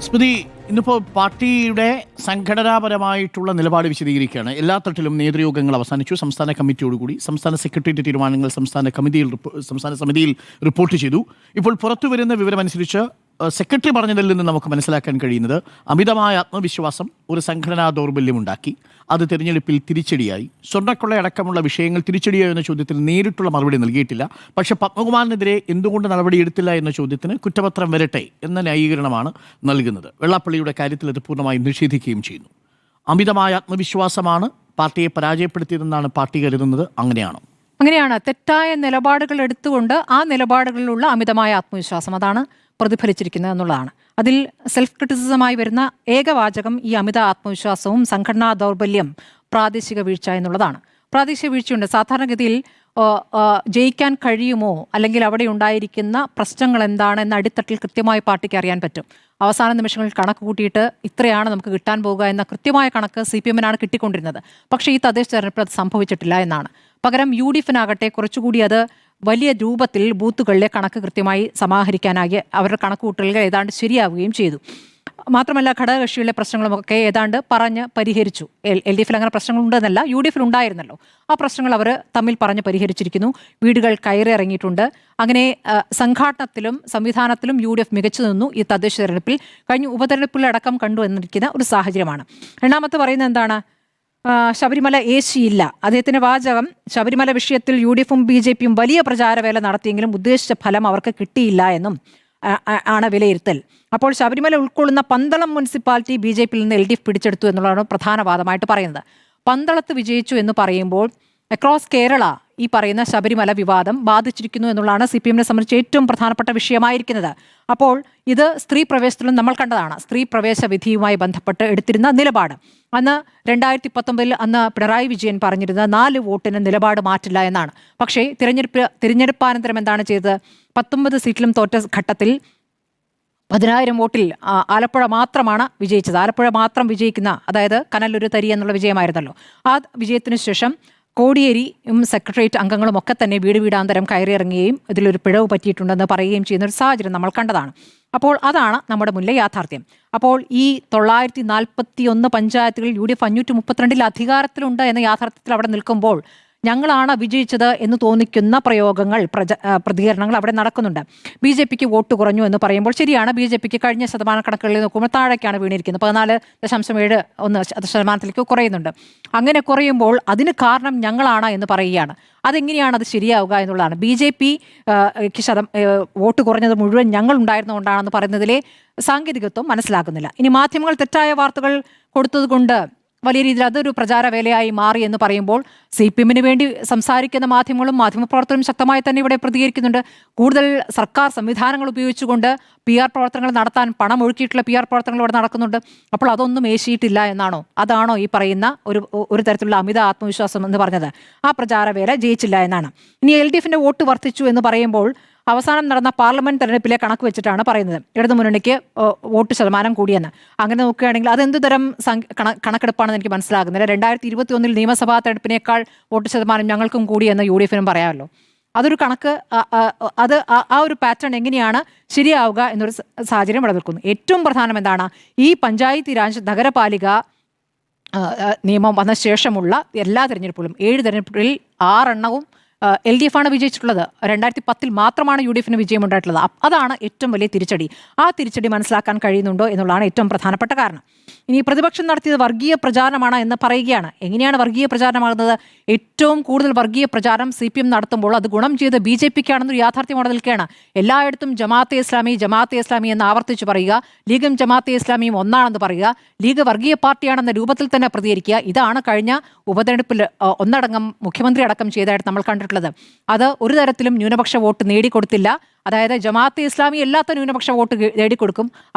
സ്മൃതി, ഇന്നിപ്പോൾ പാർട്ടിയുടെ സംഘടനാപരമായിട്ടുള്ള നിലപാട് വിശദീകരിക്കുകയാണ്. എല്ലാ തട്ടിലും നേതൃയോഗങ്ങൾ അവസാനിച്ചു. സംസ്ഥാന കമ്മിറ്റിയോടുകൂടി സംസ്ഥാന സെക്രട്ടേറിയറ്റ് തീരുമാനങ്ങൾ സംസ്ഥാന സമിതിയിൽ റിപ്പോർട്ട് ചെയ്തു. ഇപ്പോൾ പുറത്തു വരുന്ന വിവരമനുസരിച്ച് സെക്രട്ടറി പറഞ്ഞതിൽ നിന്ന് നമുക്ക് മനസ്സിലാക്കാൻ കഴിയുന്നത് അമിതമായ ആത്മവിശ്വാസം ഒരു സംഘടനാ ദൗർബല്യമുണ്ടാക്കി. അത് തെരഞ്ഞെടുപ്പിൽ തിരിച്ചടിയായി. സ്വർണ്ണക്കൊള്ളയടക്കമുള്ള വിഷയങ്ങൾ തിരിച്ചടിയായോ എന്ന ചോദ്യത്തിന് നേരിട്ടുള്ള മറുപടി നൽകിയിട്ടില്ല. പക്ഷേ പത്മകുമാറിനെതിരെ എന്തുകൊണ്ട് നടപടിയെടുത്തില്ല എന്ന ചോദ്യത്തിന് കുറ്റപത്രം വരട്ടെ എന്ന ന്യായീകരണമാണ് നൽകുന്നത്. വെള്ളാപ്പള്ളിയുടെ കാര്യത്തിൽ അത് പൂർണ്ണമായും നിഷേധിക്കുകയും ചെയ്യുന്നു. അമിതമായ ആത്മവിശ്വാസമാണ് പാർട്ടിയെ പരാജയപ്പെടുത്തിയതെന്നാണ് പാർട്ടി കരുതുന്നത്. അങ്ങനെയാണോ? അങ്ങനെയാണ്. തെറ്റായ നിലപാടുകൾ എടുത്തുകൊണ്ട് ആ നിലപാടുകളിലുള്ള അമിതമായ ആത്മവിശ്വാസം അതാണ് പ്രതിഫലിച്ചിരിക്കുന്നത് എന്നുള്ളതാണ്. അതിൽ സെൽഫ് ക്രിറ്റിസിസമായി വരുന്ന ഏകവാചകം ഈ അമിത ആത്മവിശ്വാസവും സംഘടനാ ദൗർബല്യം, പ്രാദേശിക വീഴ്ച എന്നുള്ളതാണ്. പ്രാദേശിക വീഴ്ചയുണ്ട്. സാധാരണഗതിയിൽ ജയിക്കാൻ കഴിയുമോ, അല്ലെങ്കിൽ അവിടെ ഉണ്ടായിരിക്കുന്ന പ്രശ്നങ്ങൾ എന്താണ് എന്ന അടിത്തട്ടിൽ കൃത്യമായി പാർട്ടിക്ക് അറിയാൻ പറ്റും. അവസാന നിമിഷങ്ങളിൽ കണക്ക് കൂട്ടിയിട്ട് ഇത്രയാണ് നമുക്ക് കിട്ടാൻ പോകുക എന്ന കൃത്യമായ കണക്ക് CPM-നാണ് കിട്ടിക്കൊണ്ടിരുന്നത്. പക്ഷേ ഈ തദ്ദേശ തെരഞ്ഞെടുപ്പിൽ അത് സംഭവിച്ചിട്ടില്ല എന്നാണ്. പകരം UDF-നാകട്ടെ കുറച്ചുകൂടി അത് വലിയ രൂപത്തിൽ ബൂത്തുകളിലെ കണക്ക് കൃത്യമായി സമാഹരിക്കാനായി അവരുടെ കണക്കുകൂട്ടലുകൾ ഏതാണ്ട് ശരിയാവുകയും ചെയ്തു. മാത്രമല്ല ഘടകകക്ഷികളിലെ പ്രശ്നങ്ങളുമൊക്കെ ഏതാണ്ട് പറഞ്ഞ് പരിഹരിച്ചു. LDF-ൽ അങ്ങനെ പ്രശ്നങ്ങളുണ്ടെന്നല്ല, UDF-ൽ ഉണ്ടായിരുന്നല്ലോ. ആ പ്രശ്നങ്ങൾ അവർ തമ്മിൽ പറഞ്ഞ് പരിഹരിച്ചിരിക്കുന്നു. വീടുകൾ കയറി ഇറങ്ങിയിട്ടുണ്ട്. അങ്ങനെ സംഘാടനത്തിലും സംവിധാനത്തിലും UDF മികച്ചു നിന്നു. ഈ തദ്ദേശ തെരഞ്ഞെടുപ്പിൽ കഴിഞ്ഞ ഉപതെരഞ്ഞെടുപ്പിലടക്കം കണ്ടു എന്നിരിക്കുന്ന ഒരു സാഹചര്യമാണ്. രണ്ടാമത്തെ പറയുന്നത് എന്താണ്? ശബരിമല AC-ഇല്ല. അദ്ദേഹത്തിന്റെ വാചകം, ശബരിമല വിഷയത്തിൽ UDF-ഉം BJP-യും വലിയ പ്രചാരവേല നടത്തിയെങ്കിലും ഉദ്ദേശിച്ച ഫലം അവർക്ക് കിട്ടിയില്ല എന്നും ആണ് വിലയിരുത്തൽ. അപ്പോൾ ശബരിമല ഉൾക്കൊള്ളുന്ന പന്തളം മുനിസിപ്പാലിറ്റി BJP-യിൽ നിന്ന് LDF പിടിച്ചെടുത്തു എന്നുള്ളതാണ് പ്രധാന വാദമായിട്ട് പറയുന്നത്. പന്തളത്ത് വിജയിച്ചു എന്ന് പറയുമ്പോൾ അക്രോസ് കേരള ഈ പറയുന്ന ശബരിമല വിവാദം ബാധിച്ചിരിക്കുന്നു എന്നുള്ളതാണ് CPM-നെ സംബന്ധിച്ച് ഏറ്റവും പ്രധാനപ്പെട്ട വിഷയമായിരിക്കുന്നത്. അപ്പോൾ ഇത് സ്ത്രീ പ്രവേശത്തിലും നമ്മൾ കണ്ടതാണ്. സ്ത്രീ പ്രവേശ വിധിയുമായി ബന്ധപ്പെട്ട് എടുത്തിരുന്ന നിലപാട്. അന്ന് 2019 അന്ന് പിണറായി വിജയൻ പറഞ്ഞിരുന്ന 4 വോട്ടിന് നിലപാട് മാറ്റില്ല എന്നാണ്. പക്ഷേ തിരഞ്ഞെടുപ്പാനന്തരം എന്താണ് ചെയ്തത്? 19 സീറ്റിലും തോറ്റ ഘട്ടത്തിൽ 10,000 വോട്ടിൽ ആലപ്പുഴ മാത്രമാണ് വിജയിച്ചത്. ആലപ്പുഴ മാത്രം വിജയിക്കുന്ന, അതായത് കനലൊരു തരി എന്നുള്ള വിജയമായിരുന്നല്ലോ. ആ വിജയത്തിന് ശേഷം കോടിയേരിയും സെക്രട്ടേറിയറ്റ് അംഗങ്ങളും ഒക്കെ തന്നെ വീടാന്തരം കയറിയിറങ്ങുകയും ഇതിലൊരു പിഴവ് പറ്റിയിട്ടുണ്ടെന്ന് പറയുകയും ചെയ്യുന്ന ഒരു സാഹചര്യം നമ്മൾ കണ്ടതാണ്. അപ്പോൾ അതാണ് നമ്മുടെ മുന്നിലെ യാഥാർത്ഥ്യം. അപ്പോൾ ഈ 941 പഞ്ചായത്തുകളിൽ UDF 532 അധികാരത്തിലുണ്ട് എന്ന യാഥാർത്ഥ്യത്തിൽ അവിടെ നിൽക്കുമ്പോൾ ഞങ്ങളാണ് വിജയിച്ചത് എന്ന് തോന്നിക്കുന്ന പ്രയോഗങ്ങൾ, പ്രതികരണങ്ങൾ അവിടെ നടക്കുന്നുണ്ട്. BJP-ക്ക് വോട്ട് കുറഞ്ഞു എന്ന് പറയുമ്പോൾ ശരിയാണ്. BJP-ക്ക് കഴിഞ്ഞ ശതമാന കണക്കുകളിൽ നോക്കുമ്പോൾ താഴേക്കാണ് വീണിരിക്കുന്നത്. 14.71% കുറയുന്നുണ്ട്. അങ്ങനെ കുറയുമ്പോൾ അതിന് കാരണം ഞങ്ങളാണ് എന്ന് പറയുകയാണ്. അതെങ്ങനെയാണ് അത് ശരിയാവുക എന്നുള്ളതാണ്. BJP-ക്ക് വോട്ട് കുറഞ്ഞത് മുഴുവൻ ഞങ്ങൾ ഉണ്ടായിരുന്നുകൊണ്ടാണെന്ന് പറയുന്നതിലെ സാങ്കേതികത്വം മനസ്സിലാക്കുന്നില്ല. ഇനി മാധ്യമങ്ങൾ തെറ്റായ വാർത്തകൾ കൊടുത്തതുകൊണ്ട് വലിയ രീതിയിൽ അതൊരു പ്രചാരവേലയായി മാറി എന്ന് പറയുമ്പോൾ CPM-ന് വേണ്ടി സംസാരിക്കുന്ന മാധ്യമങ്ങളും മാധ്യമപ്രവർത്തകരും ശക്തമായി തന്നെ ഇവിടെ പ്രതികരിക്കുന്നുണ്ട്. കൂടുതൽ സർക്കാർ സംവിധാനങ്ങൾ ഉപയോഗിച്ചുകൊണ്ട് PR പ്രവർത്തനങ്ങൾ നടത്താൻ പണം ഒഴുക്കിയിട്ടുള്ള PR പ്രവർത്തനങ്ങൾ ഇവിടെ നടക്കുന്നുണ്ട്. അപ്പോൾ അതൊന്നും ഏശിയിട്ടില്ല എന്നാണോ? അതാണോ ഈ പറയുന്ന ഒരു തരത്തിലുള്ള അമിത ആത്മവിശ്വാസം എന്ന് പറഞ്ഞത്? ആ പ്രചാരവേല ജയിച്ചില്ല എന്നാണ്. ഇനി LDF-ന്റെ വോട്ട് വർദ്ധിച്ചു എന്ന് പറയുമ്പോൾ അവസാനം നടന്ന പാർലമെന്റ് തെരഞ്ഞെടുപ്പിലെ കണക്ക് വെച്ചിട്ടാണ് പറയുന്നത്. ഇടതുമുന്നണിക്ക് വോട്ട് ശതമാനം കൂടിയെന്ന്. അങ്ങനെ നോക്കുകയാണെങ്കിൽ അതെന്തു തരം കണക്കെടുപ്പാണെന്ന് എനിക്ക് മനസ്സിലാകുന്നില്ല. 2021 നിയമസഭാ തെരഞ്ഞെടുപ്പിനേക്കാൾ വോട്ട് ശതമാനം ഞങ്ങൾക്കും കൂടിയെന്ന് UDF-നും പറയാമല്ലോ. അതൊരു കണക്ക്, അത് ആ ഒരു പാറ്റേൺ എങ്ങനെയാണ് ശരിയാവുക എന്നൊരു സാഹചര്യം ഇവിടെ നിൽക്കുന്നു. ഏറ്റവും പ്രധാനം എന്താണ്? ഈ പഞ്ചായത്തി രാജ് നഗരപാലിക നിയമം വന്ന ശേഷമുള്ള എല്ലാ തെരഞ്ഞെടുപ്പുകളും 7 തെരഞ്ഞെടുപ്പുകളിൽ 6 എണ്ണവും LDF-ആണ് വിജയിച്ചിട്ടുള്ളത്. 2010 മാത്രമാണ് UDF-ന് വിജയമുണ്ടായിട്ടുള്ളത്. അതാണ് ഏറ്റവും വലിയ തിരിച്ചടി. ആ തിരിച്ചടി മനസ്സിലാക്കാൻ കഴിയുന്നുണ്ടോ എന്നുള്ളതാണ് ഏറ്റവും പ്രധാനപ്പെട്ട കാരണം. ഇനി പ്രതിപക്ഷം നടത്തിയത് വർഗീയ പ്രചാരണമാണ് എന്ന് പറയുകയാണ്. എങ്ങനെയാണ് വർഗീയ പ്രചാരണമാകുന്നത്? ഏറ്റവും കൂടുതൽ വർഗീയ പ്രചാരണം CPM നടത്തുമ്പോൾ അത് ഗുണം ചെയ്ത് BJP-ക്കാണെന്നൊരു യാഥാർത്ഥ്യം അവിടെ നിൽക്കുകയാണ്. എല്ലായിടത്തും ജമാഅത്തെ ഇസ്ലാമി എന്ന് ആവർത്തിച്ച് പറയുക, ലീഗും ജമാഅത്തെ ഇസ്ലാമിയും ഒന്നാണെന്ന് പറയുക, ലീഗ് വർഗീയ പാർട്ടിയാണെന്ന രൂപത്തിൽ തന്നെ പ്രതികരിക്കുക. ഇതാണ് കഴിഞ്ഞ ഉപതെരഞ്ഞെടുപ്പിൽ ഒന്നടങ്കം മുഖ്യമന്ത്രി അടക്കം ചെയ്തതായിട്ട് നമ്മൾ കണ്ടിട്ടുള്ളത്. അത് ഒരു തരത്തിലും ന്യൂനപക്ഷ വോട്ട് നേടിക്കൊടുത്തില്ല. അതായത് ജമാഅത്തെ ഇസ്ലാമി എല്ലാത്ത ന്യൂനപക്ഷ വോട്ട് നേടിക്കൊടുക്കും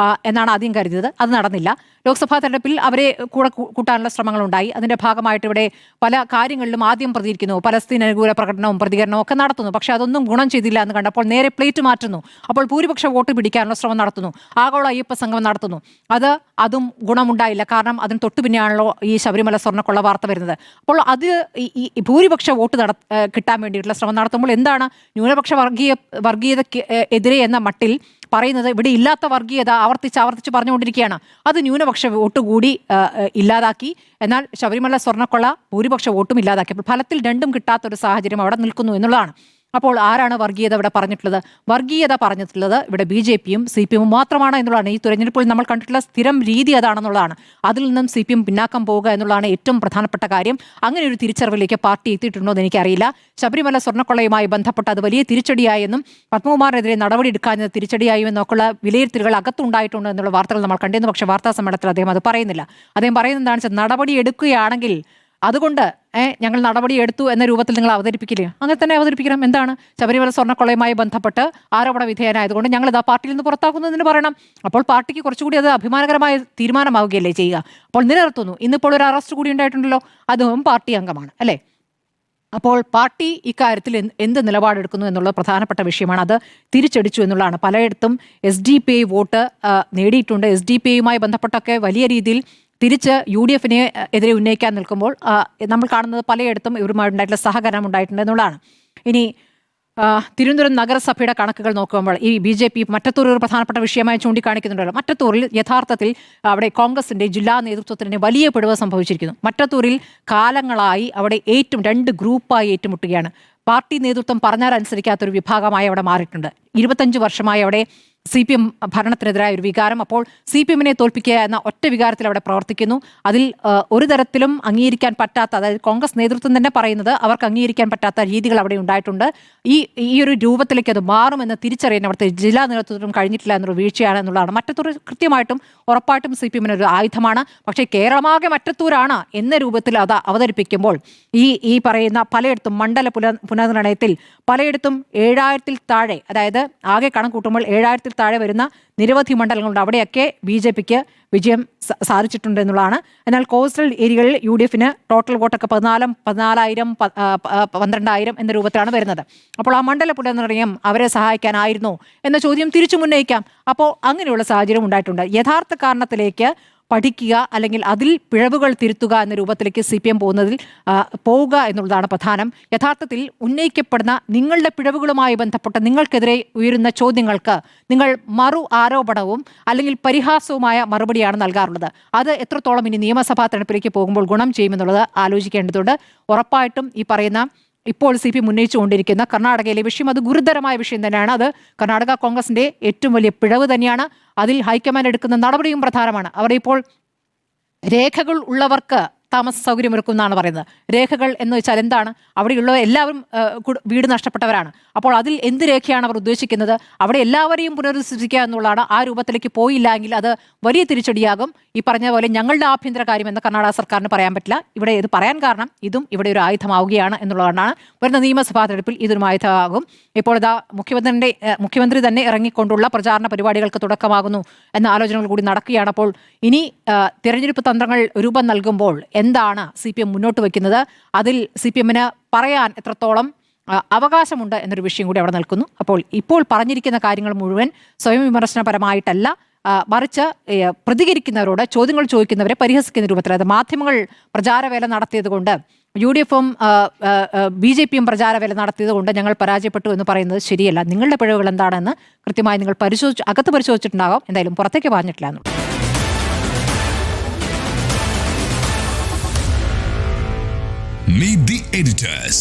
എന്നാണ് ആദ്യം കരുതിയത്. അത് നടന്നില്ല. ലോക്സഭാ തെരഞ്ഞെടുപ്പിൽ അവരെ കൂടെ കൂട്ടാനുള്ള ശ്രമങ്ങളുണ്ടായി. അതിൻ്റെ ഭാഗമായിട്ട് ഇവിടെ പല കാര്യങ്ങളിലും ആദ്യം പ്രതികരിക്കുന്നു. പലസ്തീൻ അനുകൂല പ്രകടനവും പ്രതികരണവും ഒക്കെ നടത്തുന്നു. പക്ഷേ അതൊന്നും ഗുണം ചെയ്തില്ല എന്ന് കണ്ടപ്പോൾ നേരെ പ്ലേറ്റ് മാറ്റുന്നു. അപ്പോൾ ഭൂരിപക്ഷ വോട്ട് പിടിക്കാനുള്ള ശ്രമം നടത്തുന്നു. ആഗോള അയ്യപ്പ സംഗമം നടത്തുന്നു. അതും ഗുണമുണ്ടായില്ല. കാരണം അതിന് തൊട്ടു പിന്നെയാണല്ലോ ഈ ശബരിമല സ്വർണ്ണക്കൊള്ള വാർത്ത വരുന്നത്. അപ്പോൾ അത് ഈ ഭൂരിപക്ഷ വോട്ട് കിട്ടാൻ വേണ്ടിയിട്ടുള്ള ശ്രമം നടത്തുമ്പോൾ എന്താണ് ന്യൂനപക്ഷ വർഗീയതയ്ക്ക് എതിരെ എന്ന മട്ടിൽ പറയുന്നത് ഇവിടെ ഇല്ലാത്ത വർഗീയത ആവർത്തിച്ച് പറഞ്ഞുകൊണ്ടിരിക്കുകയാണ്. അത് ന്യൂനപക്ഷ വോട്ട് കൂടി ഇല്ലാതാക്കി. എന്നാൽ ശബരിമല സ്വർണ്ണക്കൊള്ള ഭൂരിപക്ഷ വോട്ടും ഇല്ലാതാക്കി. അപ്പോൾ ഫലത്തിൽ രണ്ടും കിട്ടാത്തൊരു സാഹചര്യം അവിടെ നിൽക്കുന്നു എന്നുള്ളതാണ്. അപ്പോൾ ആരാണ് വർഗീയത ഇവിടെ പറഞ്ഞിട്ടുള്ളത്? വർഗീയത പറഞ്ഞിട്ടുള്ളത് ഇവിടെ BJPയും CPM മാത്രമാണ് എന്നുള്ളതാണ്. ഈ തെരഞ്ഞെടുപ്പിൽ നമ്മൾ കണ്ടിട്ടുള്ള സ്ഥിരം രീതി അതാണെന്നുള്ളതാണ്. അതിൽ നിന്നും CPM പിന്നാക്കം പോവുക എന്നുള്ളതാണ് ഏറ്റവും പ്രധാനപ്പെട്ട കാര്യം. അങ്ങനെ ഒരു തിരിച്ചറിവിലേക്ക് പാർട്ടി എത്തിയിട്ടുണ്ടോ എന്ന് എനിക്കറിയില്ല. ശബരിമല സ്വർണ്ണക്കൊള്ളയുമായി ബന്ധപ്പെട്ട് അത് വലിയ തിരിച്ചടിയായെന്നും പത്മകുമാറിനെതിരെ നടപടി എടുക്കാഞ്ഞത് തിരിച്ചടിയായും എന്നൊക്കെയുള്ള വിലയിരുത്തലുകൾ അകത്തുണ്ടായിട്ടുണ്ട് എന്നുള്ള വാർത്തകൾ നമ്മൾ കണ്ടിരുന്നു. പക്ഷേ വാർത്താ സമ്മേളനത്തിൽ അദ്ദേഹം അത് പറയുന്നില്ല. അദ്ദേഹം പറയുന്നത് എന്താണെന്ന് വെച്ചാൽ, നടപടി എടുക്കുകയാണെങ്കിൽ അതുകൊണ്ട് ഞങ്ങൾ നടപടി എടുത്തു എന്ന രൂപത്തിൽ നിങ്ങൾ അവതരിപ്പിക്കില്ലേ? അങ്ങനെ തന്നെ അവതരിപ്പിക്കണം. എന്താണ് ശബരിമല സ്വർണ്ണക്കൊള്ളയുമായി ബന്ധപ്പെട്ട് ആരോപണ വിധേയനായതുകൊണ്ട് ഞങ്ങൾ ഇതാ പാർട്ടിയിൽ നിന്ന് പുറത്താക്കുന്നതിന് പറയണം. അപ്പോൾ പാർട്ടിക്ക് കുറച്ചുകൂടി അത് അഭിമാനകരമായ തീരുമാനമാവുകയല്ലേ ചെയ്യുക. അപ്പോൾ നിലനിർത്തുന്നു. ഇന്നിപ്പോൾ ഒരു അറസ്റ്റ് കൂടി ഉണ്ടായിട്ടുണ്ടല്ലോ, അതും പാർട്ടി അംഗമാണ് അല്ലേ? അപ്പോൾ പാർട്ടി ഇക്കാര്യത്തിൽ എന്ത് നിലപാടെടുക്കുന്നു എന്നുള്ളത് പ്രധാനപ്പെട്ട വിഷയമാണ്. അത് തിരിച്ചടിച്ചു എന്നുള്ളതാണ്. പലയിടത്തും SDPI വോട്ട് നേടിയിട്ടുണ്ട്. SDPIയുമായി ബന്ധപ്പെട്ടൊക്കെ വലിയ രീതിയിൽ തിരിച്ച് UDFനെ എതിരെ ഉന്നയിക്കാൻ നിൽക്കുമ്പോൾ നമ്മൾ കാണുന്നത് പലയിടത്തും ഇവരുമായിട്ടുണ്ടായിട്ടുള്ള സഹകരണം ഉണ്ടായിട്ടുണ്ട് എന്നുള്ളതാണ്. ഇനി തിരുവനന്തപുരം നഗരസഭയുടെ കണക്കുകൾ നോക്കുമ്പോൾ ഈ BJP മറ്റത്തൂർ ഒരു പ്രധാനപ്പെട്ട വിഷയമായി ചൂണ്ടിക്കാണിക്കുന്നുണ്ടല്ലോ. മറ്റത്തൂരിൽ യഥാർത്ഥത്തിൽ അവിടെ കോൺഗ്രസിന്റെ ജില്ലാ നേതൃത്വത്തിന് വലിയ പിഴവ് സംഭവിച്ചിരിക്കുന്നു. മറ്റത്തൂരിൽ കാലങ്ങളായി അവിടെ രണ്ട് ഗ്രൂപ്പായി ഏറ്റുമുട്ടുകയാണ്. പാർട്ടി നേതൃത്വം പറഞ്ഞാൽ അനുസരിക്കാത്തൊരു വിഭാഗമായി അവിടെ മാറിയിട്ടുണ്ട്. 25 വർഷമായി അവിടെ CPM ഭരണത്തിനെതിരായ ഒരു വികാരം. അപ്പോൾ CPMനെ തോൽപ്പിക്കുക എന്ന ഒറ്റ വികാരത്തിൽ അവിടെ പ്രവർത്തിക്കുന്നു. അതിൽ ഒരു തരത്തിലും അംഗീകരിക്കാൻ പറ്റാത്ത, അതായത് കോൺഗ്രസ് നേതൃത്വം തന്നെ പറയുന്നത് അവർക്ക് അംഗീകരിക്കാൻ പറ്റാത്ത രീതികൾ അവിടെ ഉണ്ടായിട്ടുണ്ട്. ഈ ഒരു രൂപത്തിലേക്ക് അത് മാറുമെന്ന് തിരിച്ചറിയാൻ അവിടുത്തെ ജില്ലാ നേതൃത്വത്തിനും കഴിഞ്ഞിട്ടില്ല എന്നൊരു വീഴ്ചയാണ് എന്നുള്ളതാണ്. മറ്റത്തൂർ കൃത്യമായിട്ടും ഉറപ്പായിട്ടും CPMന് ഒരു ആയുധമാണ്. പക്ഷേ കേരളമാകെ മറ്റത്തൂരാണ് എന്ന രൂപത്തിൽ അത് അവതരിപ്പിക്കുമ്പോൾ ഈ പറയുന്ന പലയിടത്തും മണ്ഡല പുനർനിർണയത്തിൽ പലയിടത്തും 7000-ൽ താഴെ, അതായത് ആകെ കണക്കൂട്ടുമ്പോൾ 7000-ൽ താഴെ വരുന്ന നിരവധി മണ്ഡലങ്ങളുണ്ട്. അവിടെയൊക്കെ BJPക്ക് വിജയം സാധിച്ചിട്ടുണ്ട് എന്നുള്ളതാണ്. എന്നാൽ കോസ്റ്റൽ ഏരിയകളിൽ UDFന് ടോട്ടൽ വോട്ടൊക്കെ 14,000 12,000 എന്ന രൂപത്തിലാണ് വരുന്നത്. അപ്പോൾ ആ മണ്ഡല പുനർനിർണയം അവരെ സഹായിക്കാനായിരുന്നോ എന്ന ചോദ്യം തിരിച്ചും ഉന്നയിക്കാം. അപ്പോൾ അങ്ങനെയുള്ള സാഹചര്യം ഉണ്ടായിട്ടുണ്ട്. യഥാർത്ഥ കാരണത്തിലേക്ക് പഠിക്കുക, അല്ലെങ്കിൽ അതിൽ പിഴവുകൾ തിരുത്തുക എന്ന രൂപത്തിലേക്ക് CPM പോവുക എന്നുള്ളതാണ് പ്രധാനം. യഥാർത്ഥത്തിൽ ഉന്നയിക്കപ്പെടുന്ന നിങ്ങളുടെ പിഴവുകളുമായി ബന്ധപ്പെട്ട നിങ്ങൾക്കെതിരെ ഉയരുന്ന ചോദ്യങ്ങൾക്ക് നിങ്ങൾ മറു ആരോപണവും അല്ലെങ്കിൽ പരിഹാസവുമായ മറുപടിയാണ് നൽകാറുള്ളത്. അത് എത്രത്തോളം ഇനി നിയമസഭാ തെരഞ്ഞെടുപ്പിലേക്ക് പോകുമ്പോൾ ഗുണം ചെയ്യുമെന്നുള്ളത് ആലോചിക്കേണ്ടതുണ്ട്. ഉറപ്പായിട്ടും ഈ പറയുന്ന ഇപ്പോൾ CPM ഉന്നയിച്ചുകൊണ്ടിരിക്കുന്ന കർണാടകയിലെ വിഷയം അത് ഗുരുതരമായ വിഷയം തന്നെയാണ്. അത് കർണാടക കോൺഗ്രസിന്റെ ഏറ്റവും വലിയ പിഴവ് തന്നെയാണ്. അതിൽ ഹൈക്കമാൻഡ് എടുക്കുന്ന നടപടിയും പ്രധാനമാണ്. അവിടെ ഇപ്പോൾ രേഖകൾ ഉള്ളവർക്ക് താമസ സൗകര്യമൊരുക്കും എന്നാണ് പറയുന്നത്. രേഖകൾ എന്ന് വെച്ചാൽ എന്താണ്? അവിടെയുള്ള എല്ലാവരും വീട് നഷ്ടപ്പെട്ടവരാണ്. അപ്പോൾ അതിൽ എന്ത് രേഖയാണ് അവർ ഉദ്ദേശിക്കുന്നത്? അവിടെ എല്ലാവരെയും പുനരധിവസിക്കുക എന്നുള്ളതാണ്. ആ രൂപത്തിലേക്ക് പോയില്ല എങ്കിൽ അത് വലിയ തിരിച്ചടിയാകും. ഈ പറഞ്ഞ പോലെ ഞങ്ങളുടെ ആഭ്യന്തര കാര്യം എന്ന് കർണാടക സർക്കാരിന് പറയാൻ പറ്റില്ല. ഇവിടെ ഇത് പറയാൻ കാരണം ഇതും ഇവിടെ ഒരു ആയുധമാവുകയാണ് എന്നുള്ളതാണ്. വരുന്ന നിയമസഭാ തെരഞ്ഞെടുപ്പിൽ ഇതൊരു ആയുധമാകും. ഇപ്പോൾ ഇതാ മുഖ്യമന്ത്രി തന്നെ ഇറങ്ങിക്കൊണ്ടുള്ള പ്രചാരണ പരിപാടികൾക്ക് തുടക്കമാകുന്നു എന്ന ആലോചനകൾ കൂടി നടക്കുകയാണ്. അപ്പോൾ ഇനി തിരഞ്ഞെടുപ്പ് തന്ത്രങ്ങൾ രൂപം നൽകുമ്പോൾ എന്താണ് CPM മുന്നോട്ട് വയ്ക്കുന്നത്, അതിൽ CPMന് പറയാൻ എത്രത്തോളം അവകാശമുണ്ട് എന്നൊരു വിഷയം കൂടി അവിടെ നിൽക്കുന്നു. അപ്പോൾ ഇപ്പോൾ പറഞ്ഞിരിക്കുന്ന കാര്യങ്ങൾ മുഴുവൻ സ്വയം വിമർശനപരമായിട്ടല്ല, മറിച്ച് പ്രതികരിക്കുന്നവരോട്, ചോദ്യങ്ങൾ ചോദിക്കുന്നവരെ പരിഹസിക്കുന്ന രൂപത്തിൽ, അതായത് മാധ്യമങ്ങൾ പ്രചാരവേല നടത്തിയത് കൊണ്ട്, UDFും BJPയും പ്രചാരവേല നടത്തിയത് കൊണ്ട് ഞങ്ങൾ പരാജയപ്പെട്ടു എന്ന് പറയുന്നത് ശരിയല്ല. നിങ്ങളുടെ പിഴവുകൾ എന്താണെന്ന് കൃത്യമായി നിങ്ങൾ അകത്ത് പരിശോധിച്ചിട്ടുണ്ടാകാം. എന്തായാലും പുറത്തേക്ക് പറഞ്ഞിട്ടില്ല എന്നുള്ളത്. Meet the editors.